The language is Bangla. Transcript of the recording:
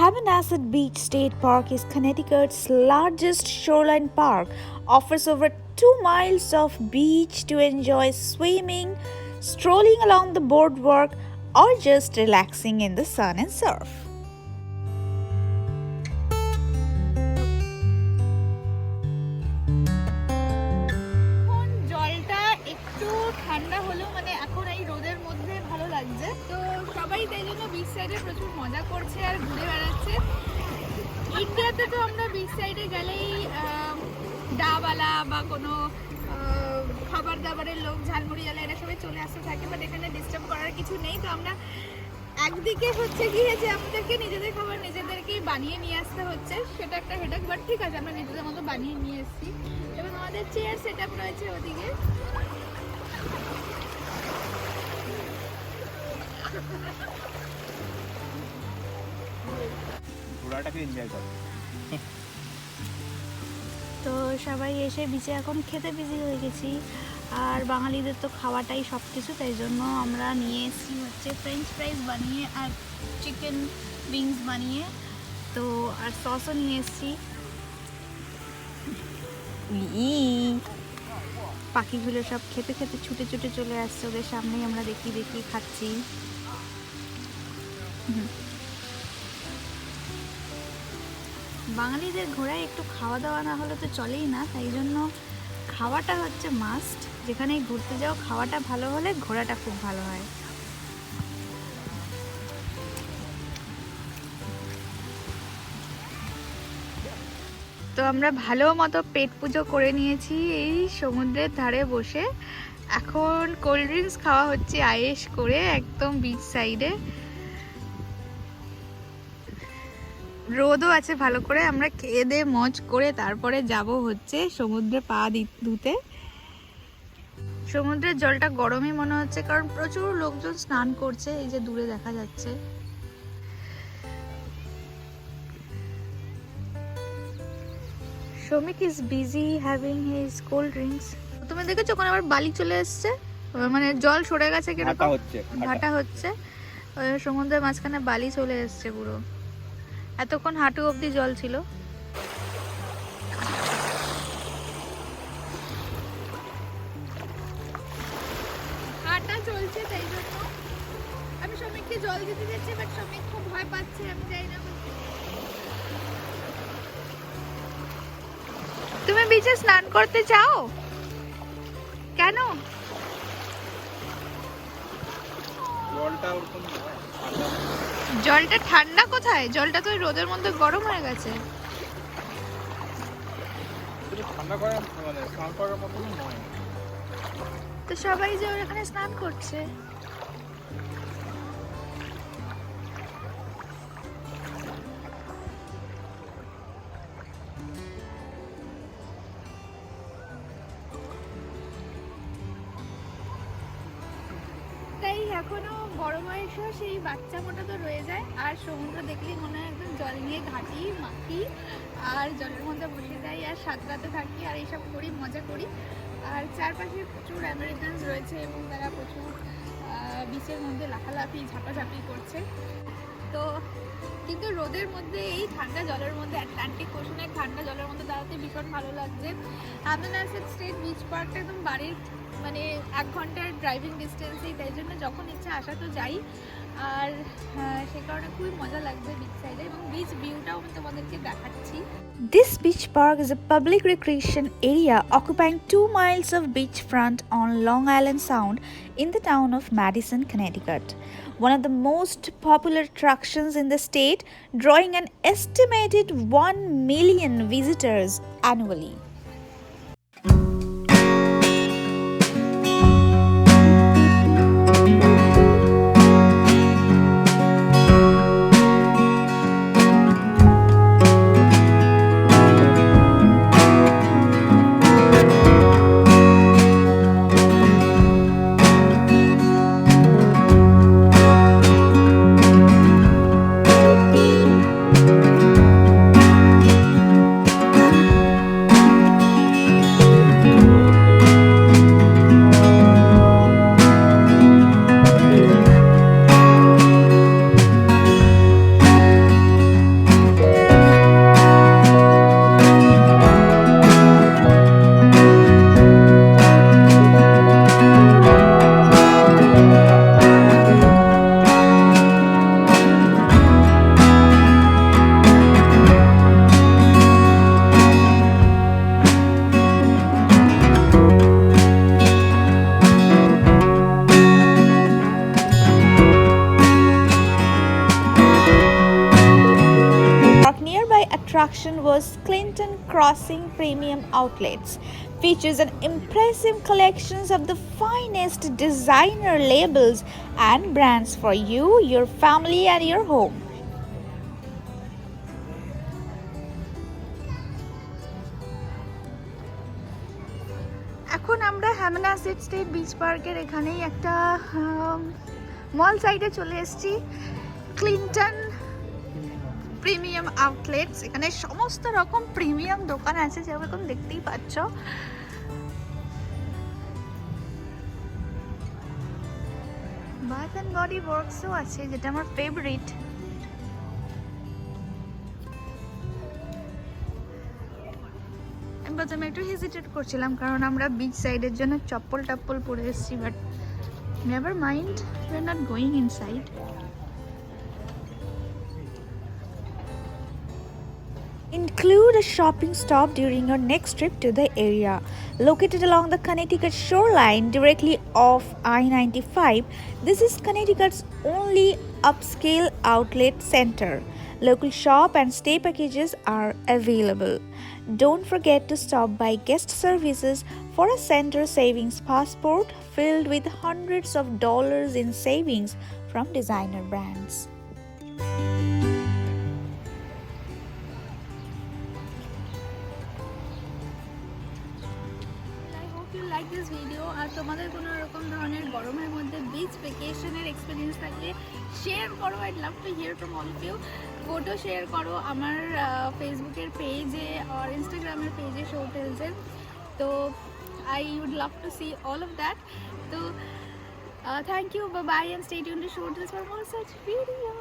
Hammonasset Beach State Park is Connecticut's largest shoreline park, offers over 2 miles of beach to enjoy swimming, strolling along the boardwalk, or just relaxing in the sun and surf. জলটা একটু ঠান্ডা হলেও এখন এই রোদের মধ্যে ভালো লাগছে, তো সবাই তাই জন্য বিচ সাইডে প্রচুর মজা করছে আর ঘুরে বেড়াচ্ছে। ইন্ডিয়াতে তো আমরা বিচ সাইডে গেলেই ডাবালা বা কোনো খাবার দাবারের লোক, ঝালমুড়িওয়ালা, এরা সবাই চলে আসতে থাকে, বাট এখানে ডিস্টার্ব করার কিছু নেই। তো আমরা একদিকে হচ্ছে গিয়ে যে আমাদেরকে নিজেদের খাবার নিজেদেরকেই বানিয়ে নিয়ে আসতে হচ্ছে, সেটা একটা হেডেক, বাট ঠিক আছে, আমরা নিজেদের মতো বানিয়ে নিয়ে এসেছি এবং আমাদের চেয়ার সেট আপ রয়েছে ওদিকে। তো সবাই এসে বিচে এখন খেতে বিজি হয়ে গেছি, আর বাঙালিদের তো খাওয়াটাই সব কিছু, তাই জন্য আমরা নিয়ে এসেছি হচ্ছে ফ্রেঞ্চ ফ্রাইজ বানিয়ে আর চিকেন উইংস বানিয়ে, তো আর সসও নিয়ে এসেছি। পাখিগুলো সব খেতে খেতে ছুটে ছুটে চলে আসছে, ওদের সামনেই আমরা দেখি খাচ্ছি। বাঙালিদের ঘোরায় একটু খাওয়া দাওয়া না হলে তো চলেই না, তাই জন্য খাওয়াটা হচ্ছে মাস্ট। যেখানেই ঘুরতে যাও খাওয়াটা ভালো হলে ঘোরাটা খুব ভালো হয়। তো আমরা ভালো মতো পেট পুজো করে নিয়েছি এই সমুদ্রের ধারে বসে। এখন কোল্ড ড্রিঙ্কস খাওয়া হচ্ছে আয়েশ করে একদম বিচ সাইডে। রোদও আছে ভালো করে, আমরা খেয়ে দিয়ে মজ করে তারপরে যাব হচ্ছে সমুদ্রে পা ধুতে। সমুদ্রের জলটা গরমই মনে হচ্ছে, কারণ প্রচুর লোকজন স্নান করছে, এই যে দূরে দেখা যাচ্ছে। Shomik is busy having his cold drinks. তুমি দেখেছো কোন আবার বালি চলে এসছে, মানে জল সরে গেছে, কিরকম ভাটা হচ্ছে। সমুদ্রের মাঝখানে বালি চলে এসছে পুরো, এতক্ষণ হাঁটু অবধি জল ছিল। হাঁটা চলছে, তাই জন্য আমি শ্রমিককে জল দিতে যাচ্ছি, বাট শ্রমিক খুব ভয় পাচ্ছে, আমি যাই না। তুমি বিচে স্নান করতে চাও কেন? জলটা ঠান্ডা কোথায়? জলটা তো রোদের মধ্যে গরম হয়ে গেছে। তো সবাই যে এখানে স্নান করছে। তাই এখনো বড় বয়সেও সেই বাচ্চা মোটা তো রয়ে যায়, আর সমুদ্র দেখলেই মনে হয় একদম জল নিয়ে ঘাঁটি মাখি আর জলের মধ্যে বসে যাই আর সাঁতরাতে থাকি আর এইসব করি, মজা করি। আর চারপাশে প্রচুর আমেরিকানস রয়েছে এবং তারা প্রচুর বিচের মধ্যে লাফালাফি ঝাপাঝাপি করছে। তো কিন্তু রোদের মধ্যে এই ঠান্ডা জলের মধ্যে, অ্যাটলান্টিক ওশানের ঠান্ডা জলের মধ্যে দাঁড়াতে ভীষণ ভালো লাগছে। হ্যামনসেট স্টেট বিচ পার্কটা একদম বাড়ির 1 ঘন্টার ড্রাইভিং ডিস্টেন্সেই, তাই জন্য যখন ইচ্ছা আসা তো যাই, আর সে কারণে খুবই মজা লাগছে বিচ সাইডে, এবং বিচ ভিউটাও আমি তোমাদেরকে দেখাচ্ছি। This beach park is a public recreation area occupying 2 miles of beachfront on Long Island Sound in the town of Madison, Connecticut. One of the most popular attractions in the state, drawing an estimated 1 million visitors annually. attraction was Clinton Crossing Premium Outlets. Features an impressive collections of the finest designer labels and brands for you, your family and your home. এখন আমরা হ্যামনাসেট স্টেট বিচ পার্কের এখানেই একটা মল সাইডে চলে এসেছি, ক্লিনটন প্রিমিয়াম আউটলেটস। এখানে সমস্ত রকম প্রিমিয়াম দোকান আছে, যেরকম দেখতেই পাচ্ছ। বাথ অ্যান্ড বডি ওয়ার্কসও আছে, যেটা আমার ফেভারিট। প্রথমে একটু হেজিটেট করছিলাম কারণ আমরা বিচ সাইডের জন্য চপ্পল টাপ্পল পরে এসেছি, but never mind, we are not going inside. Include a shopping stop during your next trip to the area. Located along the Connecticut shoreline directly off I-95, this is Connecticut's only upscale outlet center. Local shop and stay packages are available. Don't forget to stop by guest services for a center savings passport filled with hundreds of dollars in savings from designer brands. Like this video. আর তোমাদের কোনো রকম ধরনের গরমের মধ্যে বিচ ভ্যাকেশনের এক্সপিরিয়েন্স থাকলে শেয়ার করো। I'd love to hear from all of you. Photo share করো আমার ফেসবুকের পেজে আর ইনস্টাগ্রামের পেজে শোটেলসের। তো I would love to see all of that. তো thank you, bye bye, and stay tuned to Shotels for more such video.